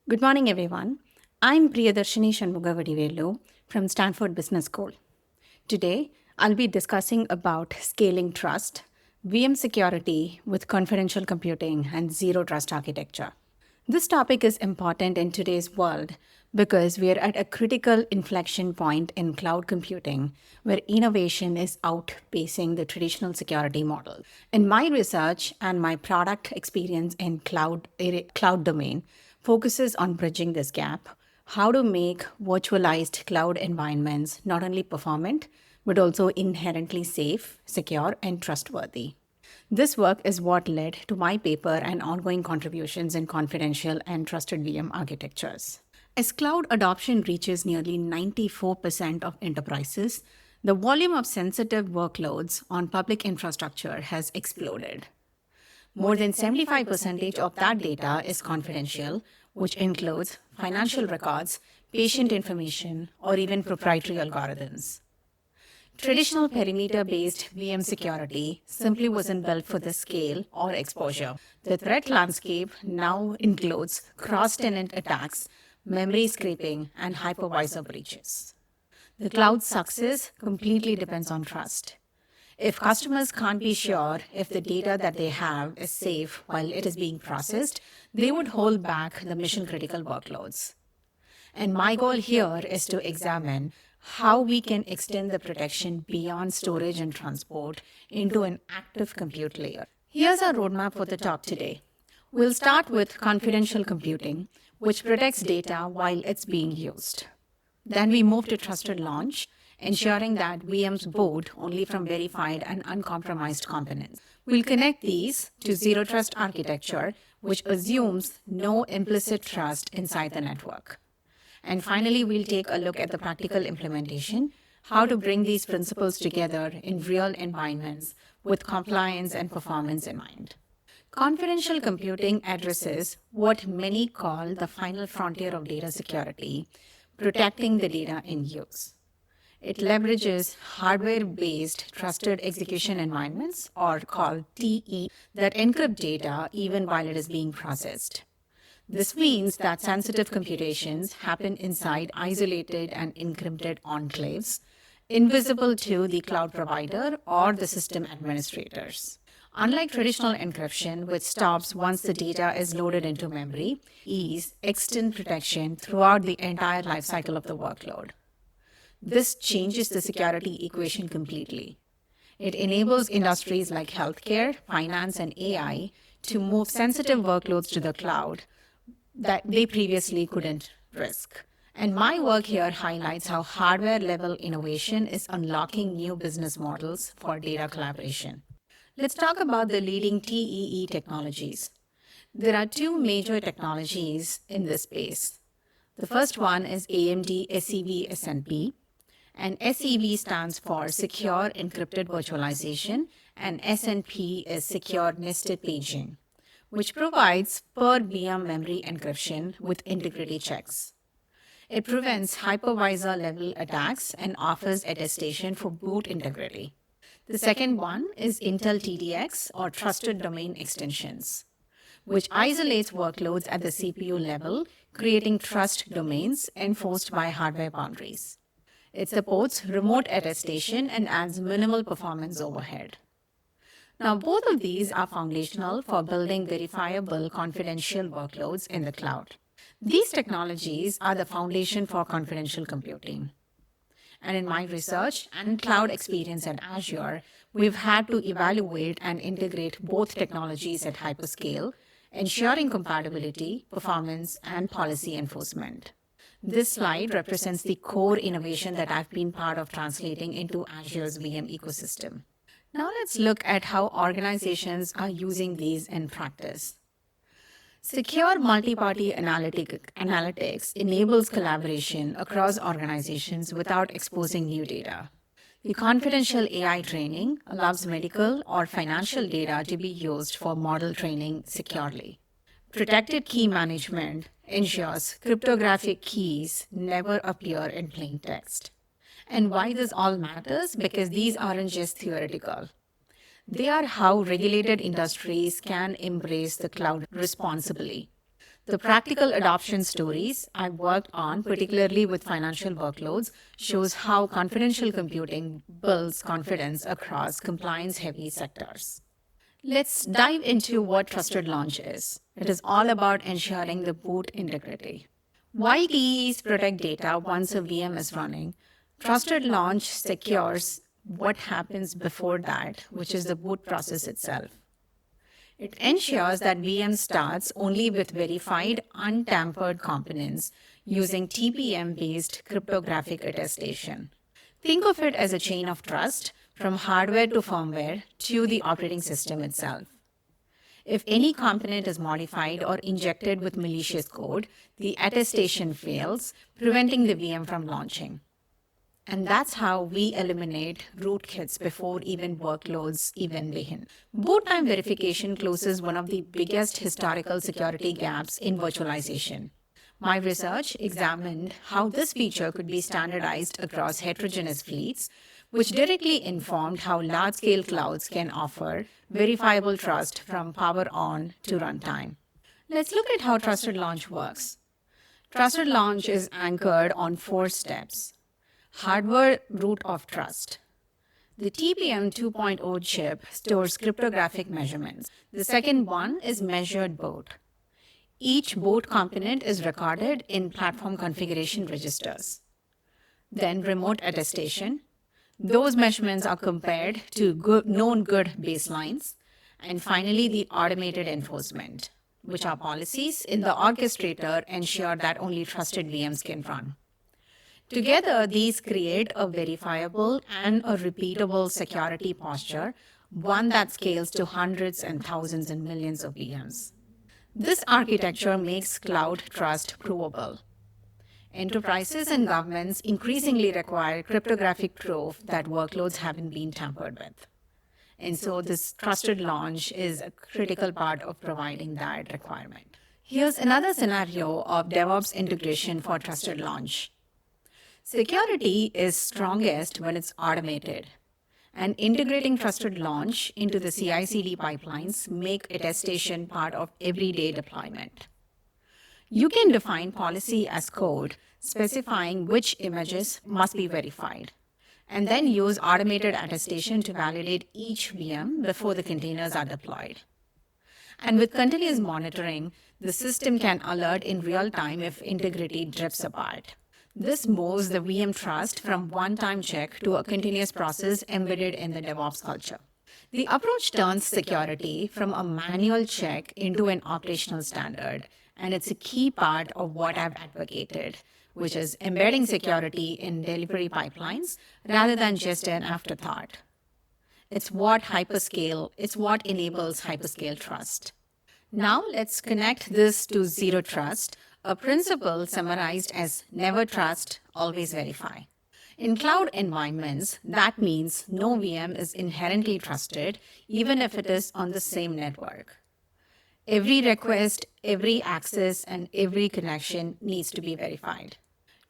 Good morning, everyone. I'm Priyadarshni Shanmugavadivelu from Stanford Business School. Today, I'll be discussing about scaling trust, VM security with confidential computing, and zero trust architecture. This topic is important in today's world because we are at a critical inflection point in cloud computing where innovation is outpacing the traditional security model. In my research and my product experience in cloud domain focuses on bridging this gap, how to make virtualized cloud environments not only performant but also inherently safe, secure, and trustworthy. This work is what led to my paper and ongoing contributions in confidential and trusted VM architectures. As cloud adoption reaches nearly 94% of enterprises, the volume of sensitive workloads on public infrastructure has exploded. More than 75% of that data is confidential, which includes financial records, patient information, or even proprietary algorithms. Traditional perimeter based VM security simply wasn't built for this scale or exposure. The threat landscape now includes cross tenant attacks, memory scraping, and hypervisor breaches. The cloud's success completely depends on trust. If customers can't be sure if the data that they have is safe while it is being processed, they would hold back the mission critical workloads. And my goal here is to examine how we can extend the protection beyond storage and transport into an active compute layer. Here's our roadmap for the talk today. We'll start with confidential computing, which protects data while it's being used. Then we move to trusted launch, ensuring that VMs boot only from verified and uncompromised components. We'll connect these to zero trust architecture, which assumes no implicit trust inside the network. And finally, we'll take a look at the practical implementation, how to bring these principles together in real environments with compliance and performance in mind. Confidential computing addresses what many call the final frontier of data security, protecting the data in use. It leverages hardware based trusted execution environments, or called TE, that encrypt data even while it is being processed. This means that sensitive computations happen inside isolated and encrypted enclaves, invisible to the cloud provider or the system administrators. Unlike traditional encryption, which stops once the data is loaded into memory, EEs extend protection throughout the entire lifecycle of the workload. This changes the security equation completely. It enables industries like healthcare, finance, and AI to move sensitive workloads to the cloud that they previously couldn't risk. And my work here highlights how hardware level innovation is unlocking new business models for data collaboration. Let's talk about the leading TEE technologies. There are two major technologies in this space. The first one is AMD SEV SNP, and SEV stands for Secure Encrypted Virtualization, and SNP is Secure Nested Paging, which provides per VM memory encryption with integrity checks. It prevents hypervisor level attacks and offers attestation for boot integrity. The second one is Intel TDX, or Trusted Domain Extensions, which isolates workloads at the CPU level, creating trust domains enforced by hardware boundaries. It supports remote attestation and adds minimal performance overhead. Now, both of these are foundational for building verifiable confidential workloads in the cloud. These technologies are the foundation for confidential computing. And in my research and cloud experience at Azure, we've had to evaluate and integrate both technologies at hyperscale, ensuring compatibility, performance, and policy enforcement. This slide represents the core innovation that I've been part of translating into Azure's VM ecosystem. Now let's look at how organizations are using these in practice. Secure multi-party analytics enables collaboration across organizations without exposing new data. The confidential AI training allows medical or financial data to be used for model training securely. Protected key management ensures cryptographic keys never appear in plain text. And why this all matters? Because these aren't just theoretical. They are how regulated industries can embrace the cloud responsibly. The practical adoption stories I worked on, particularly with financial workloads, shows how confidential computing builds confidence across compliance-heavy sectors. Let's dive into what trusted launch is. It is all about ensuring the boot integrity. While TEs protect data once a VM is running, trusted launch secures what happens before that, which is the boot process itself. It ensures that VM starts only with verified, untampered components using TPM-based cryptographic attestation. Think of it as a chain of trust from hardware to firmware to the operating system itself. If any component is modified or injected with malicious code, the attestation fails, preventing the VM from launching. And that's how we eliminate rootkits before even workloads even begin. Boot time verification closes one of the biggest historical security gaps in virtualization. My research examined how this feature could be standardized across heterogeneous fleets, which directly informed how large-scale clouds can offer verifiable trust from power on to runtime. Let's look at how Trusted Launch works. Trusted Launch is anchored on 4 steps. Hardware root of trust. The TPM 2.0 chip stores cryptographic measurements. The second one is measured boot. Each boot component is recorded in platform configuration registers. Then remote attestation. Those measurements are compared to known good baselines. And finally, the automated enforcement, which are policies in the orchestrator ensure that only trusted VMs can run. Together, these create a verifiable and a repeatable security posture, one that scales to hundreds and thousands and millions of VMs. This architecture makes cloud trust provable. Enterprises and governments increasingly require cryptographic proof that workloads haven't been tampered with. And so this trusted launch is a critical part of providing that requirement. Here's another scenario of DevOps integration for trusted launch. Security is strongest when it's automated, and integrating trusted launch into the CI/CD pipelines make attestation part of everyday deployment. You can define policy as code specifying which images must be verified, and then use automated attestation to validate each VM before the containers are deployed. And with continuous monitoring, the system can alert in real time if integrity drifts apart. This moves the VM trust from one-time check to a continuous process embedded in the DevOps culture. The approach turns security from a manual check into an operational standard, and it's a key part of what I've advocated, which is embedding security in delivery pipelines rather than just an afterthought. It's what enables hyperscale trust. Now let's connect this to zero trust, a principle summarized as never trust, always verify. In cloud environments, that means no VM is inherently trusted, even if it is on the same network. Every request, every access, and every connection needs to be verified.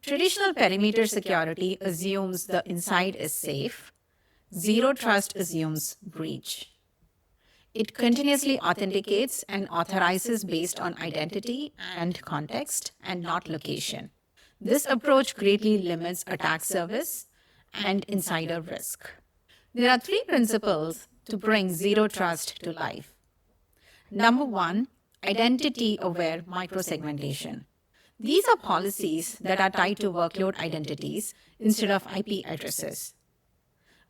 Traditional perimeter security assumes the inside is safe. Zero trust assumes breach. It continuously authenticates and authorizes based on identity and context and not location. This approach greatly limits attack surface and insider risk. There are 3 principles to bring zero trust to life. Number 1, identity-aware microsegmentation. These are policies that are tied to workload identities instead of IP addresses.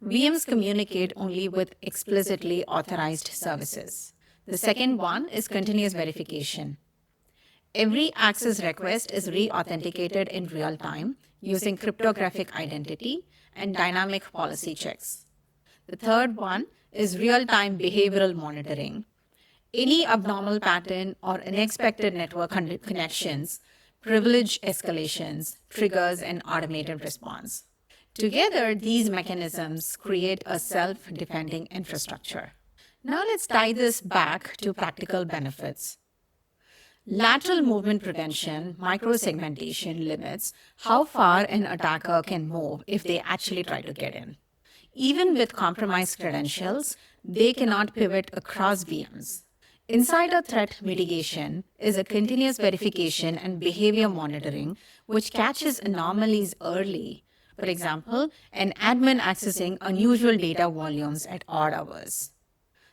VMs communicate only with explicitly authorized services. The second one is continuous verification. Every access request is re-authenticated in real time using cryptographic identity and dynamic policy checks. The third one is real-time behavioral monitoring. Any abnormal pattern or unexpected network connections, privilege escalations, triggers an automated response. Together, these mechanisms create a self-defending infrastructure. Now let's tie this back to practical benefits. Lateral movement prevention, microsegmentation limits how far an attacker can move if they actually try to get in. Even with compromised credentials, they cannot pivot across VMs. Insider threat mitigation is a continuous verification and behavior monitoring which catches anomalies early. For example, an admin accessing unusual data volumes at odd hours.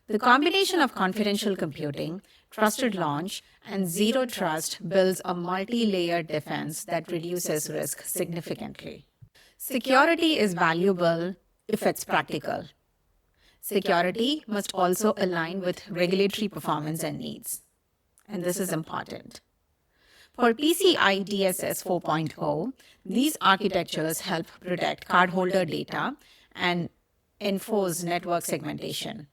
The combination of confidential computing, trusted launch, and zero trust builds a multi-layered defense that reduces risk significantly. Security is valuable if it's practical. Security must also align with regulatory performance and needs. And this is important. For PCI DSS 4.0, these architectures help protect cardholder data and enforce network segmentation.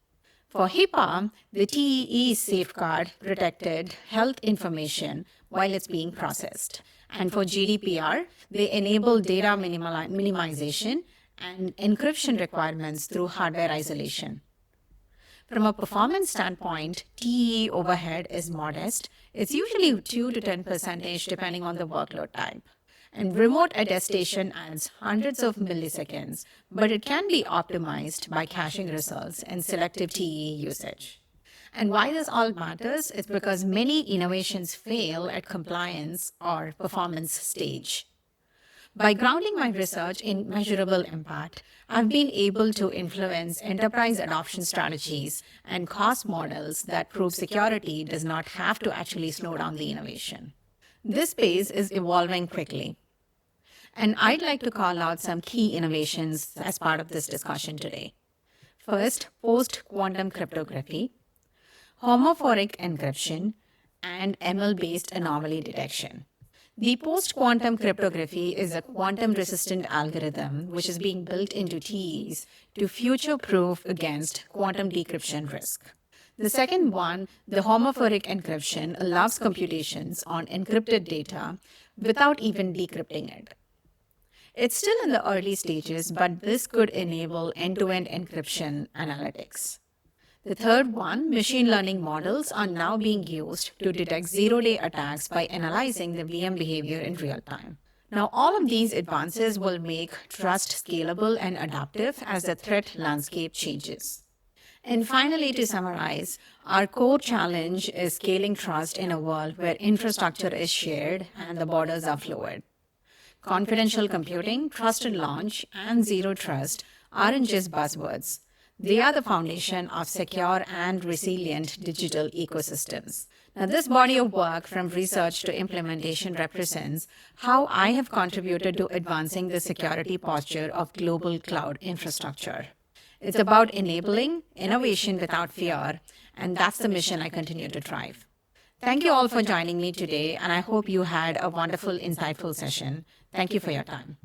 For HIPAA, the TEE safeguard protected health information while it's being processed. And for GDPR, they enable data minimization and encryption requirements through hardware isolation. From a performance standpoint, TEE overhead is modest. It's usually 2 to 10% depending on the workload type. And remote attestation adds hundreds of milliseconds, but it can be optimized by caching results and selective TEE usage. And why this all matters is because many innovations fail at compliance or performance stage. By grounding my research in measurable impact, I've been able to influence enterprise adoption strategies and cost models that prove security does not have to actually slow down the innovation. This space is evolving quickly. And I'd like to call out some key innovations as part of this discussion today. First, post-quantum cryptography, homophoric encryption, and ML-based anomaly detection. The post-quantum cryptography is a quantum-resistant algorithm which is being built into TEs to future-proof against quantum decryption risk. The second one, the homophoric encryption, allows computations on encrypted data without even decrypting it. It's still in the early stages, but this could enable end-to-end encryption analytics. The third one, machine learning models are now being used to detect zero-day attacks by analyzing the VM behavior in real time. Now, all of these advances will make trust scalable and adaptive as the threat landscape changes. And finally, to summarize, our core challenge is scaling trust in a world where infrastructure is shared and the borders are fluid. Confidential computing, trusted launch, and zero trust aren't just buzzwords. They are the foundation of secure and resilient digital ecosystems. Now, this body of work from research to implementation represents how I have contributed to advancing the security posture of global cloud infrastructure. It's about enabling innovation without fear, and that's the mission I continue to drive. Thank you all for joining me today, and I hope you had a wonderful, insightful session. Thank you for your time.